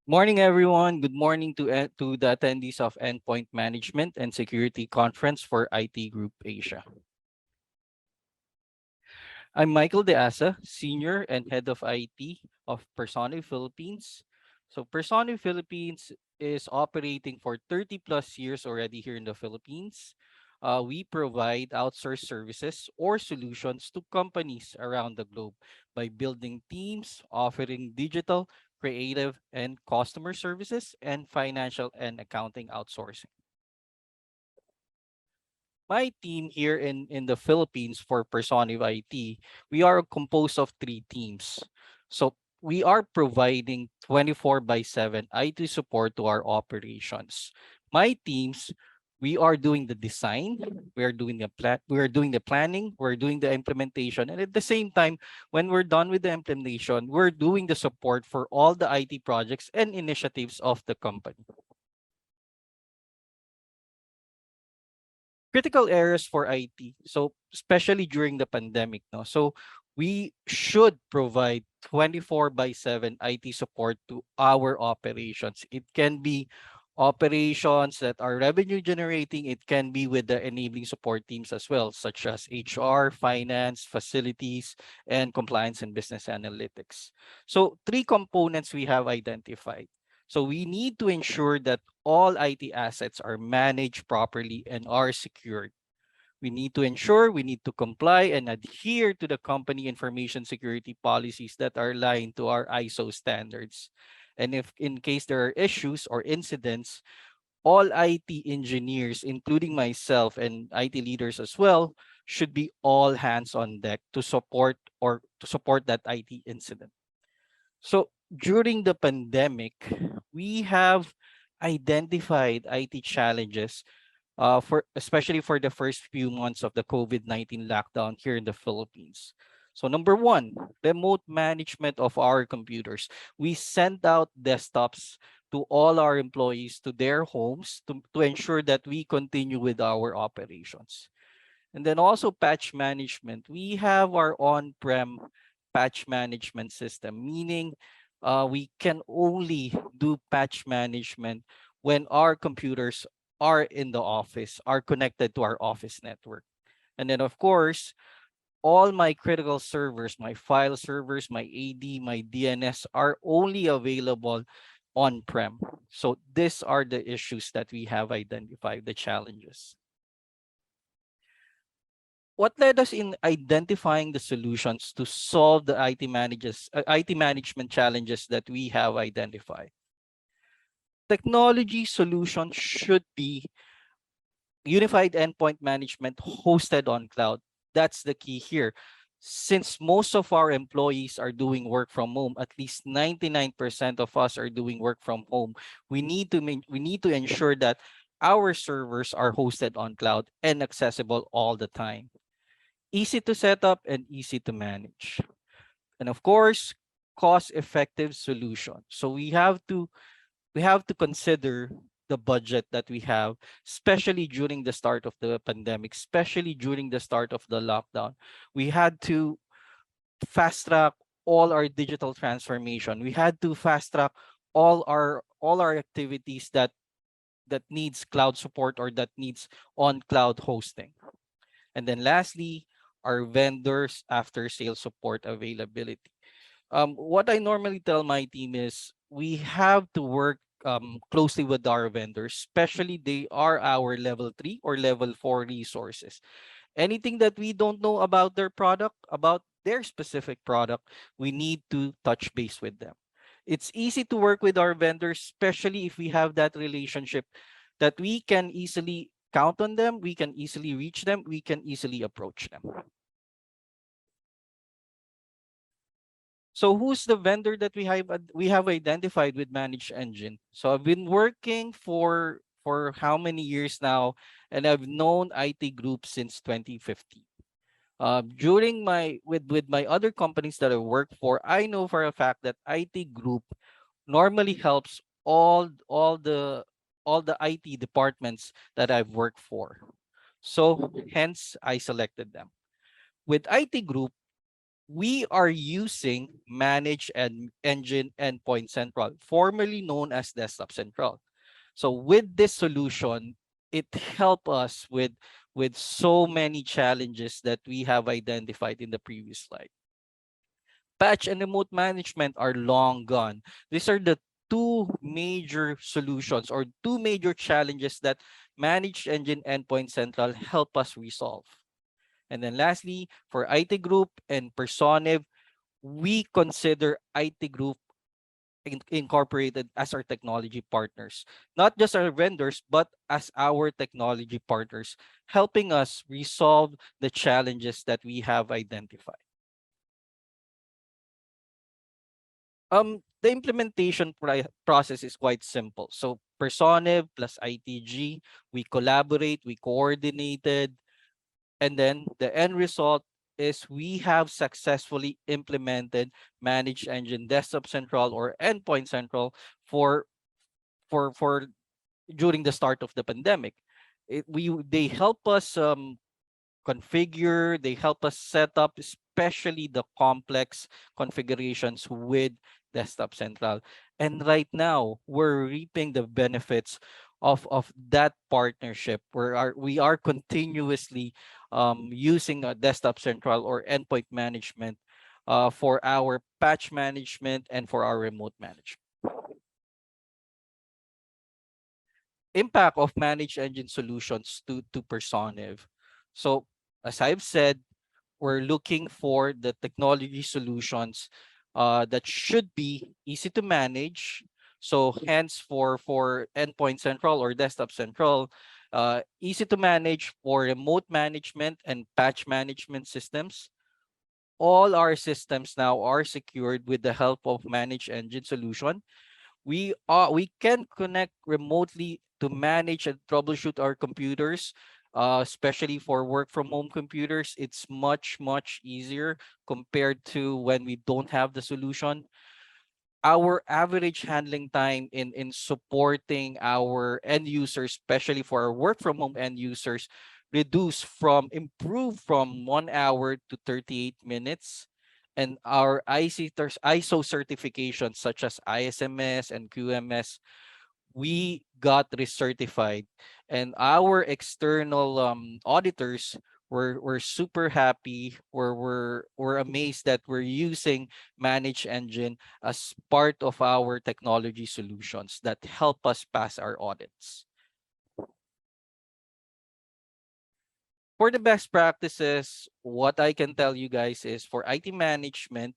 Morning, everyone. Good morning to the attendees of Endpoint Management and Security Conference for IT Group Asia. I'm Michael De Asa, Senior and Head of IT of Personiv Philippines. So Personiv Philippines is operating for 30 plus years already here in the Philippines. We provide outsourced services or solutions to companies around the globe by building teams, offering digital, creative, and customer services, and financial and accounting outsourcing. My team here in the Philippines for Personiv IT, we are composed of three teams. So we are providing 24 by 7 IT support to our operations. My teams, we are doing the design, we are doing the planning, we're doing the implementation, and at the same time, when we're done with the implementation, we're doing the support for all the IT projects and initiatives of the company. Critical areas for IT. So especially during the pandemic, no. So we should provide 24 by 7 IT support to our operations. It can be operations that are revenue generating. It can be with the enabling support teams as well, such as HR, finance, facilities, and compliance and business analytics. So three components we have identified. So we need to ensure that all IT assets are managed properly and are secured. We need to ensure, we need to comply and adhere to the company information security policies that are aligned to our ISO standards. And if in case there are issues or incidents, all IT engineers, including myself and IT leaders as well, should be all hands on deck to support that IT incident. So during the pandemic, we have identified IT challenges for especially for the first few months of the COVID-19 lockdown here in the Philippines. So number one, remote management of our computers. We sent out desktops to all our employees to their homes to ensure that we continue with our operations. And then also patch management. We have our on-prem patch management system, meaning we can only do patch management when our computers are in the office, are connected to our office network. And then, of course, all my critical servers, my file servers, my AD, my DNS are only available on-prem. So these are the issues that we have identified, the challenges. What led us in identifying the solutions to solve the IT management challenges that we have identified? Technology solutions should be unified endpoint management hosted on cloud. That's the key here. Since most of our employees are doing work from home, at least 99% of us are doing work from home. We need to ensure that our servers are hosted on cloud and accessible all the time. Easy to set up and easy to manage. And of course, cost-effective solution. So we have to consider the budget that we have, especially during the start of the pandemic, especially during the start of the lockdown. We had to fast track all our digital transformation. We had to fast track all our activities that needs cloud support or that needs on cloud hosting. And then lastly, our vendors after sales support availability. What I normally tell my team is we have to work closely with our vendors, especially they are our level 3 or level 4 resources. Anything that we don't know about their product, about their specific product, we need to touch base with them. It's easy to work with our vendors, especially if we have that relationship that we can easily count on them, we can easily reach them, we can easily approach them. So who's the vendor that we have identified with ManageEngine? So I've been working for how many years now, and I've known IT Group since 2015. During my with my other companies that I work for, I know for a fact that IT Group normally helps all the IT departments that I've worked for. So hence I selected them. With IT Group, We are using Manage and Engine Endpoint Central, formerly known as Desktop Central. So with this solution, it helped us with so many challenges that we have identified in the previous slide. Patch and remote management are long gone. These are the two major solutions or two major challenges that Managed Engine Endpoint Central help us resolve. And then lastly, for IT Group and Personiv, we consider IT Group incorporated as our technology partners, not just our vendors, but as our technology partners, helping us resolve the challenges that we have identified. The implementation process is quite simple. So Personiv plus ITG, we collaborate, we coordinated, and then the end result is we have successfully implemented Managed Engine Desktop Central or Endpoint Central for for during the start of the pandemic. They help us configure, they help us set up, especially the complex configurations with Desktop Central. And right now, we're reaping the benefits of that partnership. We are continuously using a Desktop Central or endpoint management for our patch management and for our remote management. Impact of managed engine solutions to Personiv. So as I've said, we're looking for the technology solutions that should be easy to manage. So hence for Endpoint Central or Desktop Central, easy to manage for remote management and patch management systems. All our systems now are secured with the help of Managed Engine Solution. We can connect remotely to manage and troubleshoot our computers, especially for work from home computers. It's much easier compared to when we don't have the solution. Our average handling time in supporting our end users, especially for our work from home end users, improved from 1 hour to 38 minutes. And our ISO certifications such as ISMS and QMS, we got recertified, and our external auditors were super happy. We're amazed that we're using Manage Engine as part of our technology solutions that help us pass our audits. For the best practices, what I can tell you guys is for IT management,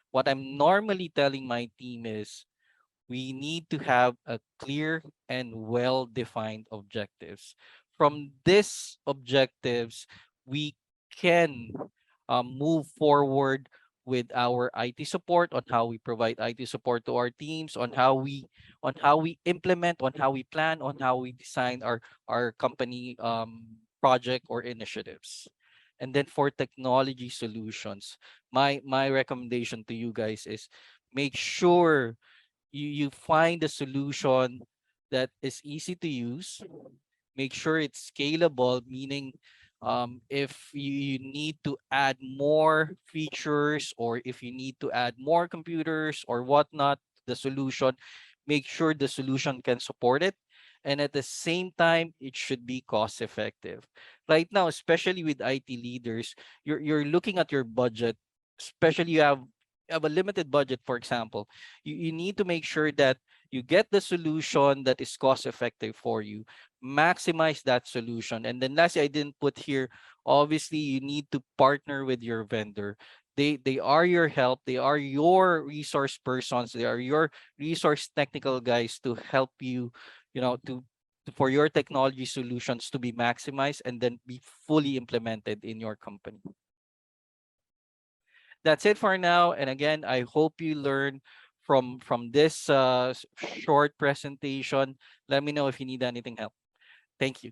what I'm normally telling my team is we need to have a clear and well-defined objectives. From these objectives, we can move forward with our IT support on how we provide IT support to our teams, on how we implement, on how we plan, on how we design our company project or initiatives. And then for technology solutions, my recommendation to you guys is make sure you find a solution that is easy to use. Make sure it's scalable, meaning if you need to add more features or if you need to add more computers or whatnot, the solution, make sure the solution can support it. And at the same time, it should be cost effective. Right now, especially with IT leaders, you're looking at your budget, especially you have a limited budget, for example. You need to make sure that you get the solution that is cost effective for you, maximize that solution. And then lastly, I didn't put here, obviously you need to partner with your vendor. They are your help, they are your resource persons, they are your resource technical guys to help you, for your technology solutions to be maximized and then be fully implemented in your company. That's it for now. And again, I hope you learn from this short presentation. Let me know if you need anything help. Thank you.